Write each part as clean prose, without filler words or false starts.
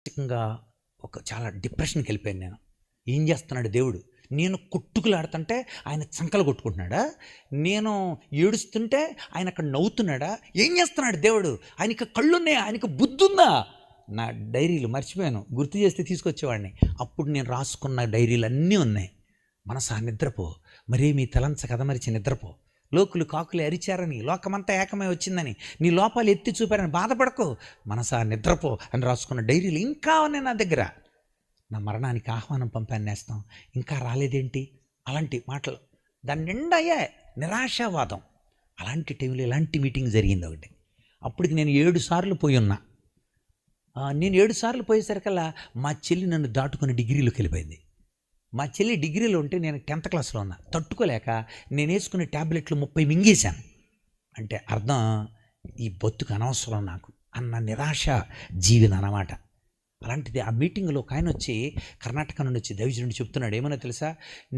మానసికంగా చాలా డిప్రెషన్కి వెళ్ళిపోయాను నేను. ఏం చేస్తున్నాడు దేవుడు? నేను కొట్టుకులాడుతుంటే ఆయన చంకలు కొట్టుకుంటున్నాడా? నేను ఏడుస్తుంటే ఆయన అక్కడ నవ్వుతున్నాడా? ఏం చేస్తున్నాడు దేవుడు? ఆయనకి కళ్ళున్నాయా? ఆయనకి బుద్ధి ఉందా? నా డైరీలు మర్చిపోయాను, గుర్తు చేస్తే తీసుకొచ్చేవాడిని. అప్పుడు నేను రాసుకున్న డైరీలు అన్నీ ఉన్నాయి. మనసా నిద్రపో, మరేమీ తలంచ కదమరిచి నిద్రపో. లోకులు కాకులు అరిచారని, లోకమంతా ఏకమై వచ్చిందని, నీ లోపాలు ఎత్తి చూపారని బాధపడకు, మనసా నిద్రపో అని రాసుకున్న డైరీలు ఇంకా ఉన్నాయి నా దగ్గర. నా మరణానికి ఆహ్వానం పంపాను నేస్తాం, ఇంకా రాలేదేంటి? అలాంటి మాటలు దాని నిండా అయ్యా నిరాశావాదం. అలాంటి టైంలో ఇలాంటి మీటింగ్ జరిగింది ఒకటి. అప్పటికి నేను 7 సార్లు పోయి ఉన్నా. నేను 7 సార్లు పోయేసరికల్లా మా చెల్లి నన్ను దాటుకుని డిగ్రీలోకి వెళ్ళిపోయింది. మా చెల్లి డిగ్రీలో ఉంటే నేను 10th క్లాస్లో ఉన్నా. తట్టుకోలేక నేను వేసుకునే ట్యాబ్లెట్లు 30 మింగేశాను. అంటే అర్థం, ఈ బతుకు అనవసరం నాకు అన్న నిరాశ జీవితం అన్నమాట. అలాంటిది ఆ మీటింగ్లో ఒక ఆయన వచ్చి, కర్ణాటక నుండి వచ్చి దైవజనుడు చెప్తున్నాడు, ఏమన్నా తెలుసా?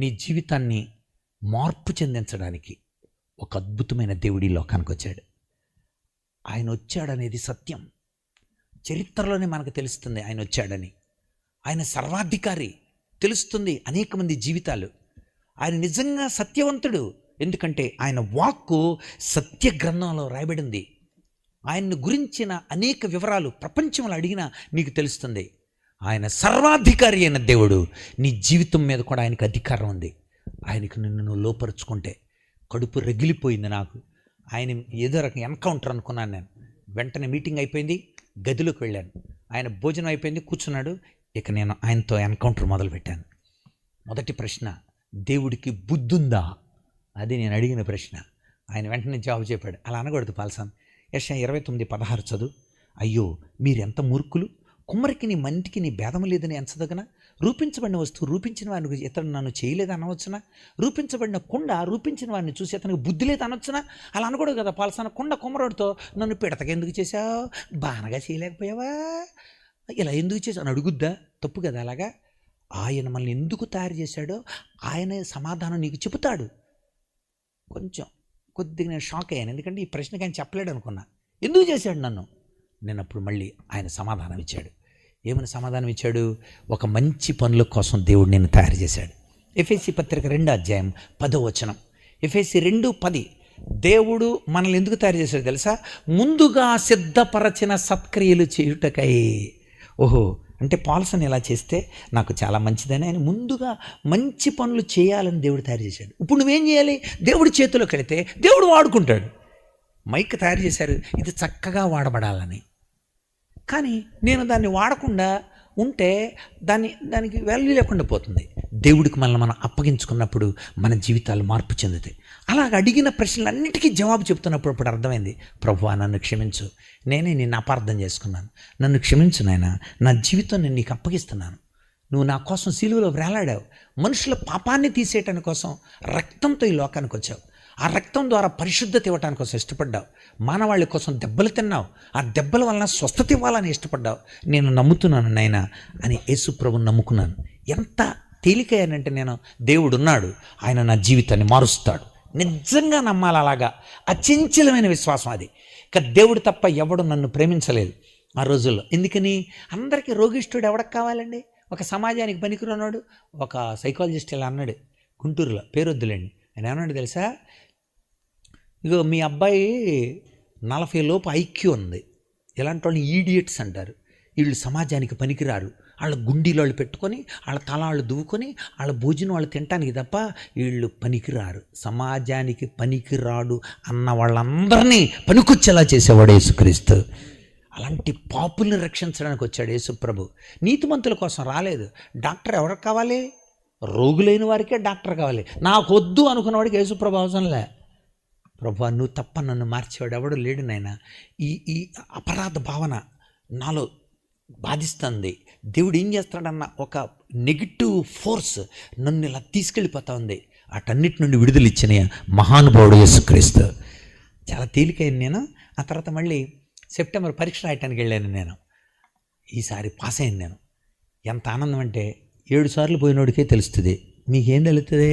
నీ జీవితాన్ని మార్పు చెందించడానికి ఒక అద్భుతమైన దేవుడి లోకానికి వచ్చాడు. ఆయన వచ్చాడనేది సత్యం. చరిత్రలోనే మనకు తెలుస్తుంది ఆయన వచ్చాడని. ఆయన సర్వాధికారి, తెలుస్తుంది అనేక మంది జీవితాలు. ఆయన నిజంగా సత్యవంతుడు, ఎందుకంటే ఆయన వాక్కు సత్య గ్రంథంలో రాయబడింది. ఆయన్ని గురించిన అనేక వివరాలు ప్రపంచంలో అడిగినా నీకు తెలుస్తుంది. ఆయన సర్వాధికారి అయిన దేవుడు. నీ జీవితం మీద కూడా ఆయనకు అధికారం ఉంది. ఆయనకు నిన్ను నువ్వు లోపరుచుకుంటే కడుపు రగిలిపోయింది నాకు. ఆయన ఏదో రకం ఎన్కౌంటర్ అనుకున్నాను నేను. వెంటనే మీటింగ్ అయిపోయింది, గదిలోకి వెళ్ళాను. ఆయన భోజనం అయిపోయింది, కూర్చున్నాడు. ఇక నేను ఆయనతో ఎన్కౌంటర్ మొదలుపెట్టాను. మొదటి ప్రశ్న, దేవుడికి బుద్ధుందా? అది నేను అడిగిన ప్రశ్న. ఆయన వెంటనే జవాబు చెప్పాడు. అలా అనకూడదు పాల్సాన్. యెషయా 29:16 చదువు. అయ్యో మీరెంత మూర్ఖులు! కుమ్మరికి నీ మంటికి నీ భేదము లేదని ఎంచదగనా? రూపించబడిన వస్తువు రూపించిన వాడిని ఇతను నన్ను చేయలేదు అనవచ్చునా? రూపించబడిన కుండ రూపించిన వాడిని చూసి అతనికి బుద్ధి లేదు అనొచ్చునా? అలా అనకూడదు కదా పాల్సాన. కుండ కుమ్మరోడితో నన్ను పిడతగా ఎందుకు చేశావు, బానగా చేయలేకపోయావా, ఇలా ఎందుకు చేసావు అని అడుగుద్దా? తప్పు కదా. అలాగా ఆయన మనల్ని ఎందుకు తయారు చేశాడో ఆయన సమాధానం నీకు చెబుతాడు. కొద్దిగా నేను షాక్ అయ్యాను, ఎందుకంటే ఈ ప్రశ్నకి ఆయన చెప్పలేడు అనుకున్నా. ఎందుకు చేశాడు నన్ను? నేను అప్పుడు మళ్ళీ ఆయన సమాధానం ఇచ్చాడు. ఏమని సమాధానం ఇచ్చాడు? ఒక మంచి పనుల కోసం దేవుడు నిన్ను తయారు చేశాడు. ఎఫెసీ పత్రిక 2:10 ఎఫెసీ 2:10. దేవుడు మనల్ని ఎందుకు తయారు చేశాడు తెలుసా? ముందుగా సిద్ధపరచిన సత్క్రియలు చేయుటకై. ఓహో, అంటే పాల్సన్ ఇలా చేస్తే నాకు చాలా మంచిదని ఆయన ముందుగా మంచి పనులు చేయాలని దేవుడు తయారు చేశాడు. ఇప్పుడు నువ్వేం చేయాలి? దేవుడి చేతిలోకి వెళితే దేవుడు వాడుకుంటాడు. మైక్ తయారు చేశారు, ఇది చక్కగా వాడబడాలని. కానీ నేను దాన్ని వాడకుండా ఉంటే దానికి వాల్యూ లేకుండా పోతుంది. దేవుడికి మనల్ని మనం అప్పగించుకున్నప్పుడు మన జీవితాలు మార్పు చెందుతాయి. అలాగ అడిగిన ప్రశ్నలన్నిటికీ జవాబు చెప్తున్నప్పుడు అప్పుడు అర్థమైంది, ప్రభువా నన్ను క్షమించు, నేనే నిన్ను అపార్థం చేసుకున్నాను, నన్ను క్షమించు నాయనా, నా జీవితం నేను నీకు అప్పగిస్తున్నాను. నువ్వు నా కోసం సిలువలో వేలాడావు, మనుషుల పాపాన్ని తీసేయటాని కోసం రక్తంతో ఈ లోకానికి వచ్చావు. ఆ రక్తం ద్వారా పరిశుద్ధత ఇవ్వటానికి కోసం ఇష్టపడ్డావు. మానవాళి కోసం దెబ్బలు తిన్నావు, ఆ దెబ్బల వలన స్వస్థత ఇవ్వాలని ఇష్టపడ్డావు. నేను నమ్ముతున్నాను నాయనా అని యేసు ప్రభువుని నమ్ముకున్నాను. ఎంత తేలికయ్యానంటే నేను, దేవుడు ఉన్నాడు, ఆయన నా జీవితాన్ని మారుస్తాడు. నిజంగా నమ్మాలి అలాగా. అచంచలమైన విశ్వాసం అది. ఇక దేవుడు తప్ప ఎవడు నన్ను ప్రేమించలేదు ఆ రోజుల్లో. ఎందుకని? అందరికీ రోగిష్ఠుడు ఎవడకు కావాలండి? ఒక సమాజానికి పనికిరానాడు. ఒక సైకాలజిస్ట్ ఇలా అన్నాడు గుంటూరులో, పేరొద్దులేండి. ఆయన ఏమన్నాడు తెలుసా? ఇగో మీ అబ్బాయి 40 లోపు ఐక్యూ ఉంది, ఇలాంటి వాళ్ళని ఈడియట్స్ అంటారు, వీళ్ళు సమాజానికి పనికిరారు, వాళ్ళ గుండీలు వాళ్ళు పెట్టుకొని వాళ్ళ తల వాళ్ళు దువ్వుకొని వాళ్ళ భోజనం వాళ్ళు తినటానికి తప్ప వీళ్ళు పనికిరారు, సమాజానికి పనికిరాడు అన్న వాళ్ళందరినీ పనికొచ్చేలా చేసేవాడు యేసుక్రీస్తు. అలాంటి పాపుల్ని రక్షించడానికి వచ్చాడు యేసుప్రభు. నీతిమంతుల కోసం రాలేదు. డాక్టర్ ఎవరికి కావాలి? రోగులైన వారికే డాక్టర్ కావాలి. నాకు వద్దు అనుకున్న వాడికి యేసుప్రభు అవసరంలే. ప్రభు నువ్వు తప్ప నన్ను మార్చేవాడు ఎవడు లేడు నాయనా. ఈ అపరాధ భావన నాలో బాధిస్తుంది. దేవుడు ఏం చేస్తాడన్న ఒక నెగిటివ్ ఫోర్స్ నన్ను ఇలా తీసుకెళ్ళిపోతా ఉంది. వాటన్నిటి నుండి విడుదల ఇచ్చిన మహానుభావుడు యేసుక్రీస్తు. చాలా తేలికైంది నేను. ఆ తర్వాత మళ్ళీ సెప్టెంబర్ పరీక్ష రాయటానికి వెళ్ళాను నేను. ఈసారి పాస్ అయింది నేను. ఎంత ఆనందం అంటే 7 సార్లు పోయినోడికే తెలుస్తుంది. మీకేం తెలుస్తుంది?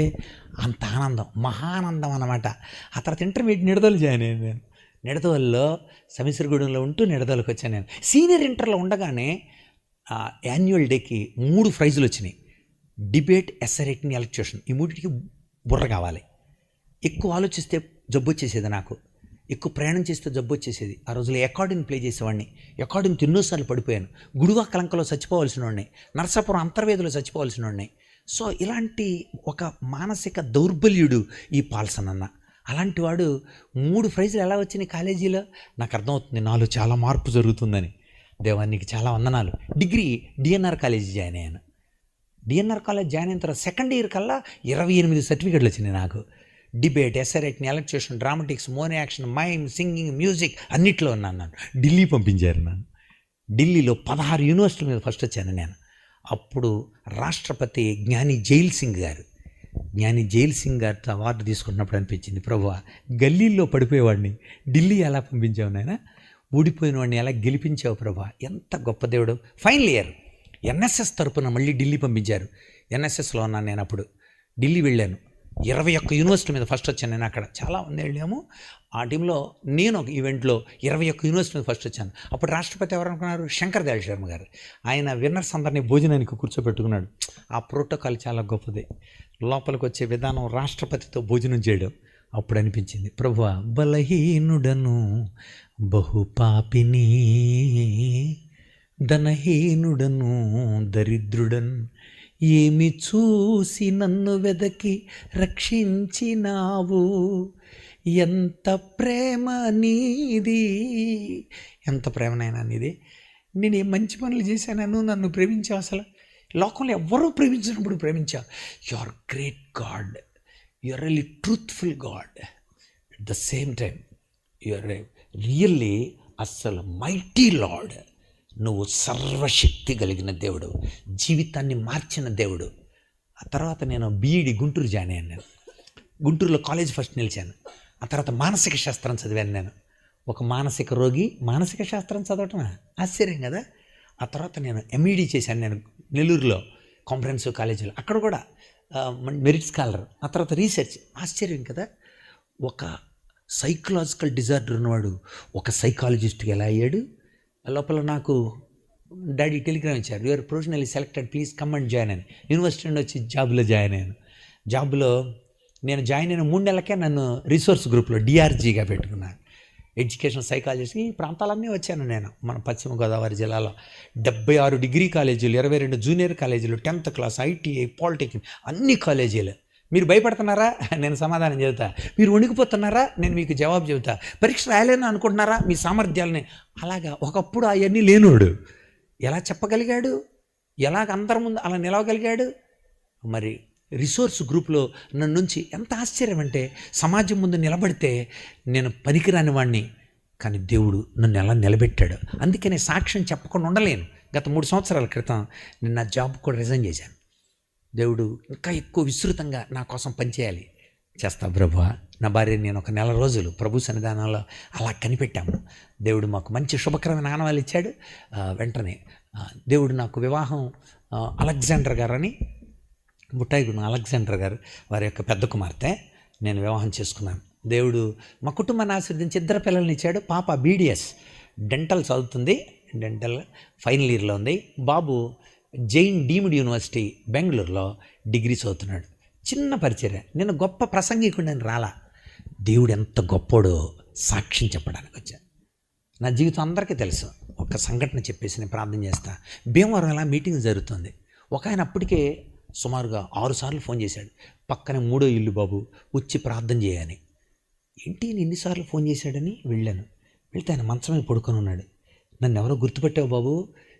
అంత ఆనందం, మహానందం అన్నమాట. ఆ తర్వాత ఇంటర్మీడియట్ నిడదలు జాయిన్ అయ్యాను నేను. నిడదవల్లో సమీశ్వరగూడెంలో ఉంటూ నిడదవలకు వచ్చాను నేను. సీనియర్ ఇంటర్లో ఉండగానే యాన్యువల్ డేకి 3 ప్రైజులు వచ్చినాయి. Debate, essay writing, elocution. ఈ మూడింటికి బుర్ర కావాలి. ఎక్కువ ఆలోచిస్తే జబ్బు వచ్చేసేది నాకు, ఎక్కువ ప్రయాణం చేస్తే జబ్బు వచ్చేసేది. ఆ రోజులో అకార్డింగ్ ప్లే చేసేవాడిని. అకార్డింగ్ ఎన్నోసార్లు పడిపోయాను. గుడివా కలంకలో చచ్చిపోవాల్సిన వాడిని, నరసాపురం అంతర్వేదిలో చచ్చిపోవాల్సిన వాడిని. సో ఇలాంటి ఒక మానసిక దౌర్బల్యుడు ఈ పాల్సన్ అన్న. అలాంటి వాడు 3 ప్రైజులు ఎలా వచ్చినాయి కాలేజీలో? నాకు అర్థమవుతుంది నాలో చాలా మార్పు జరుగుతుందని. దేవానికి చాలా వందనాలు. డిగ్రీ డిఎన్ఆర్ కాలేజీ జాయిన్ అయ్యాను. డిఎన్ఆర్ కాలేజ్ జాయిన్ అయిన తర్వాత సెకండ్ ఇయర్ కల్లా 28 సర్టిఫికెట్లు వచ్చినాయి నాకు. Debate, essay writing, elocution, dramatics, mono action, mime, singing, music అన్నిట్లో ఉన్నాను. నన్ను ఢిల్లీ పంపించారు. నన్ను ఢిల్లీలో 16 యూనివర్సిటీల మీద ఫస్ట్ వచ్చాను నేను. అప్పుడు రాష్ట్రపతి జ్ఞాని జైల్ సింగ్ గారితో అవార్డు తీసుకున్నప్పుడు అనిపించింది, ప్రభువా గల్లీల్లో పడిపోయేవాడిని ఢిల్లీ ఎలా పంపించావు నాయన, ఊడిపోయిన వాడిని ఎలా గెలిపించావు ప్రభువా, ఎంత గొప్ప దేవుడు. ఫైనల్ ఇయర్ ఎన్ఎస్ఎస్ తరపున మళ్ళీ ఢిల్లీ పంపించారు. ఎన్ఎస్ఎస్లో ఉన్నాను నేను. అప్పుడు ఢిల్లీ వెళ్ళాను. 21 యూనివర్సిటీ మీద ఫస్ట్ వచ్చాను నేను. అక్కడ చాలా మంది వెళ్ళాము. ఆ టీంలో నేను ఒక ఈవెంట్లో 21 యూనివర్సిటీ మీద ఫస్ట్ వచ్చాను. అప్పుడు రాష్ట్రపతి ఎవరు అనుకున్నారు? శంకర్ దయాళ్ శర్మ గారు. ఆయన విన్నర్స్ అందరినీ భోజనానికి కూర్చోబెట్టుకున్నాడు. ఆ ప్రోటోకాల్ చాలా గొప్పది. లోపలికి వచ్చే విధానం, రాష్ట్రపతితో భోజనం చేయడం. అప్పుడు అనిపించింది, ప్రభువా బలహీనుడను బహుపాపిని, ధనహీనుడను దరిద్రుడన్, ఏమి చూసి నన్ను వెదకి రక్షించినావు, ఎంత ప్రేమ నీది, ఎంత ప్రేమనైనా నీది. నేను ఏ మంచి పనులు చేశాను, నన్ను ప్రేమించావు. అసలు లోకంలో ఎవ్వరూ ప్రేమించినప్పుడు ప్రేమించావు. You are great God, you are really truthful God. At the same time you are really అస్సలు మైటీ లార్డ్. నువ్వు సర్వశక్తి కలిగిన దేవుడు, జీవితాన్ని మార్చిన దేవుడు. ఆ తర్వాత నేను బీఈడి గుంటూరు జాయిన్ అయ్యాను. నేను గుంటూరులో కాలేజ్ ఫస్ట్ నిలిచాను. ఆ తర్వాత మానసిక శాస్త్రం చదివాను నేను. ఒక మానసిక రోగి మానసిక శాస్త్రం చదవటం ఆశ్చర్యం కదా. ఆ తర్వాత నేను ఎంఈడి చేశాను నేను నెల్లూరులో కాంప్రహెన్సివ్ కాలేజీలో. అక్కడ కూడా మెరిట్ స్కాలర్. ఆ తర్వాత రీసెర్చ్. ఆశ్చర్యం కదా. ఒక సైకలాజికల్ డిజార్డర్ ఉన్నవాడు ఒక సైకాలజిస్ట్కి ఎలా అయ్యాడు. లోపల నాకు డాడీ టెలిగ్రామ్ ఇచ్చారు, you are professionally selected, please come and join అని. యూనివర్సిటీ నుండి వచ్చి జాబ్లో జాయిన్ అయ్యాను. జాబ్లో నేను జాయిన్ అయిన 3 నెలలకే నన్ను రిసోర్స్ గ్రూప్లో డిఆర్జీగా పెట్టుకున్నాను. Education psychologist. ఈ ప్రాంతాలన్నీ వచ్చాను నేను. మన పశ్చిమ గోదావరి జిల్లాలో 76 డిగ్రీ కాలేజీలు, 22 జూనియర్ కాలేజీలు, 10th క్లాస్, ఐటీఐ, పాలిటెక్నిక్, అన్ని కాలేజీలు. మీరు భయపడుతున్నారా? నేను సమాధానం చెబుతా. మీరు వణికిపోతున్నారా? నేను మీకు జవాబు చెబుతా. పరీక్ష రాయలేను అనుకుంటున్నారా? మీ సామర్థ్యాలని. అలాగా ఒకప్పుడు అవన్నీ లేనోడు ఎలా చెప్పగలిగాడు? ఎలాగ అందరి ముందు అలా నిలవగలిగాడు? మరి రిసోర్స్ గ్రూప్లో నన్ను నుంచి ఎంత ఆశ్చర్యం అంటే, సమాజం ముందు నిలబడితే నేను పనికిరాని వాడిని, కానీ దేవుడు నన్ను ఎలా నిలబెట్టాడు. అందుకనే సాక్ష్యం చెప్పకుండా ఉండలేను. గత 3 సంవత్సరాల క్రితం నేను నా జాబ్ కూడా రిజైన్ చేశాను. దేవుడు ఇంకా ఎక్కువ విస్తృతంగా నా కోసం పనిచేయాలి. చేస్తా ప్రభువా. నా భార్య నేను ఒక 4 రోజులు ప్రభు సన్నిధానంలో అలా కనిపెట్టాము. దేవుడు మాకు మంచి శుభకరమైన ఆనవాళ్ళు ఇచ్చాడు. వెంటనే దేవుడు నాకు వివాహం, అలెగ్జాండర్ గారని, బుట్టాయిగూడెం అలెగ్జాండర్ గారు వారి యొక్క పెద్ద కుమార్తె, నేను వివాహం చేసుకున్నాను. దేవుడు మా కుటుంబాన్ని ఆశీర్వదించి 2 పిల్లల్ని ఇచ్చాడు. పాప బీడిఎస్ డెంటల్ చదువుతుంది, డెంటల్ ఫైనల్ ఇయర్లో ఉంది. బాబు జైన్ డీమ్డ్ యూనివర్సిటీ బెంగళూరులో డిగ్రీ చదువుతున్నాడు. చిన్న పరిచర్య. నేను గొప్ప ప్రసంగికుడిని రాలా. దేవుడు ఎంత గొప్పోడో సాక్ష్యం చెప్పడానికి వచ్చాను. నా జీవితం అందరికీ తెలుసు. ఒక సంఘటన చెప్పేసి నేను ప్రార్థన చేస్తా. భీమవరం ఎలా మీటింగ్ జరుగుతుంది. ఒక ఆయన అప్పటికే సుమారుగా 6 సార్లు ఫోన్ చేశాడు. పక్కనే 3వ ఇల్లు బాబు, వచ్చి ప్రార్థన చేయని. ఏంటి నేను ఎన్నిసార్లు ఫోన్ చేశాడని వెళ్ళాను. వెళ్తే ఆయన మంచమే పడుకొని ఉన్నాడు. నన్ను ఎవరో గుర్తుపెట్టావు బాబు,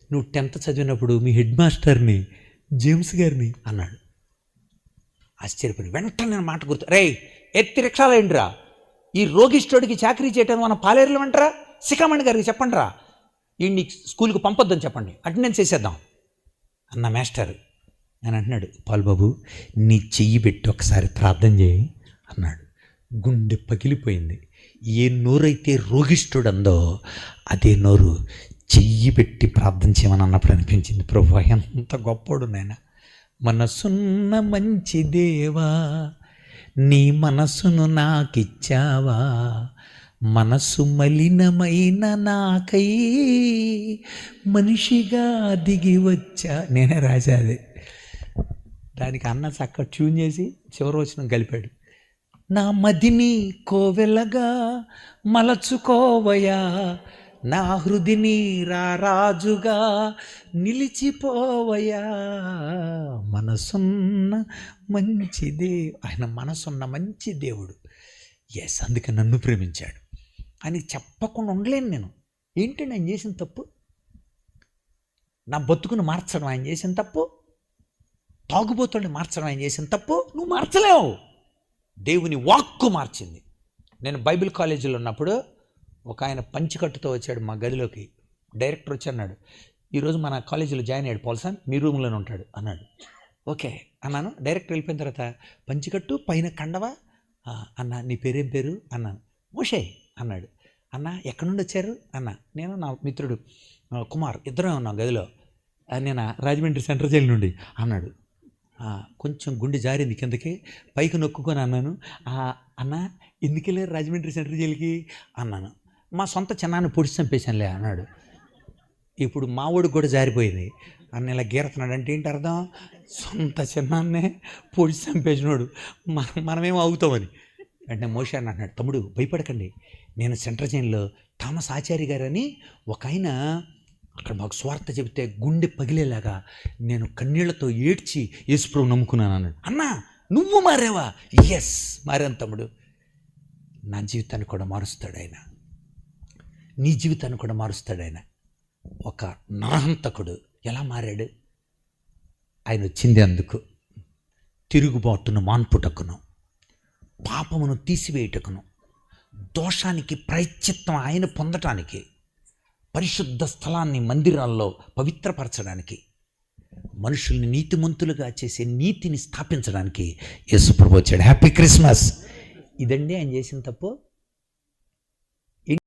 నువ్వు 10th చదివినప్పుడు మీ హెడ్ మాస్టర్ని, జేమ్స్ గారిని అన్నాడు. ఆశ్చర్యపడి వెంటనే నేను మాట గుర్తు, రే ఎత్తి రిక్షాలో ఏంటిరా, ఈ రోగిస్టోడికి చాకరీ చేయటం మన పాలేరులు అంటారా, శిఖామణి గారికి చెప్పండి రా, ఈ స్కూల్కి పంపొద్దని చెప్పండి, అటెండెన్స్ చేసేద్దాం అన్న మాస్టర్. నేను అంటున్నాడు, పాల్బాబు నీ చెయ్యి పెట్టి ఒకసారి ప్రార్థన చేయి అన్నాడు. గుండె పగిలిపోయింది. ఏ నోరైతే రోగిష్ఠుడు అందో అదే నోరు చెయ్యి పెట్టి ప్రార్థన చేయమని అన్నప్పుడు అనిపించింది, ప్రభు ఎంత గొప్పోడు నాయన. మనసున్న మంచి దేవా, నీ మనసును నాకిచ్చావా, మనసు మలినమైన నాకై మనిషిగా దిగి వచ్చా. నేనే రాశాది. దానికి అన్న చక్క ట్యూన్ చేసి చివరి వచనం కలిపాడు. నా మదిని కోవెలగా మలచుకోవయా, నా హృదిని రారాజుగా నిలిచిపోవయా. మనసున్న మంచిదే, ఆయన మనసున్న మంచి దేవుడు. ఎస్, అందుకే నన్ను ప్రేమించాడు అని చెప్పకుండా ఉండలేను నేను. ఏంటండి ఆయన చేసిన తప్పు? నా బతుకును మార్చడం ఆయన చేసిన తప్పు. తాగుబోతుల్ని మార్చడం ఆయన చేసిన తప్పు. నువ్వు మార్చలేవు. దేవుని వాక్కు మార్చింది. నేను బైబిల్ కాలేజీలో ఉన్నప్పుడు ఒక ఆయన పంచికట్టుతో వచ్చాడు మా గదిలోకి. డైరెక్టర్ వచ్చి అన్నాడు, ఈరోజు మన కాలేజీలో జాయిన్ అయ్యాడు పౌల్సన్, మీ రూమ్లోనే ఉంటాడు అన్నాడు. ఓకే అన్నాను. డైరెక్టర్ వెళ్ళిపోయిన తర్వాత పంచికట్టు పైన కండవ అన్న, నీ పేరేం పేరు అన్నాను. మోషే అన్నాడు. అన్న ఎక్కడి నుండి వచ్చారు అన్న. నేను నా మిత్రుడు కుమార్ ఇద్దరే ఉన్నాం గదిలో. నేను రాజమండ్రి సెంట్రల్ జైలు నుండి అన్నాడు. కొంచెం గుండె జారింది కిందకి, పైకి నొక్కుకొని అన్నాను, అన్న ఎందుకు వెళ్ళారు రాజమండ్రి సెంట్రల్ జైలుకి అన్నాను. మా సొంత చిన్నాన్ని పొడిచి చంపేశానులే అన్నాడు. ఇప్పుడు మా ఊడికి కూడా జారిపోయింది. అన్న ఇలా గీరుతున్నాడు అంటే ఏంటి అర్థం? సొంత చిన్నాన్నే పొడిచి చంపేసినాడు, మనమేమో అవుతామని. అంటే మోషే అన్న అన్నాడు, తమ్ముడు భయపడకండి, నేను సెంట్రల్ జైల్లో థామస్ ఆచారి గారని ఒక ఆయన అక్కడ మాకు స్వార్థ చెబితే గుండె పగిలేలాగా నేను కన్నీళ్లతో ఏడ్చి యేసుప్రభువు నమ్ముకున్నాను అన్నాడు. అన్నా నువ్వు మారేవా? ఎస్ మారాను తమ్ముడు. నా జీవితాన్ని కూడా మారుస్తాడు ఆయన, నీ జీవితాన్ని కూడా మారుస్తాడు ఆయన. ఒక నరహంతకుడు ఎలా మారాడు? ఆయన వచ్చింది అందుకు, తిరుగుబాటును మాన్పుటకును, పాపమును తీసివేయుటకును, దోషానికి ప్రాయశ్చిత్తం ఆయన పొందటానికి, పరిశుద్ధ స్థలాన్ని మందిరాల్లో పవిత్రపరచడానికి, మనుషుల్ని నీతిమంతులుగా చేసే నీతిని స్థాపించడానికి యేసు ప్రభువు వచ్చాడు. Happy Christmas. ఇదండి ఆయన చేసిన తప్పు.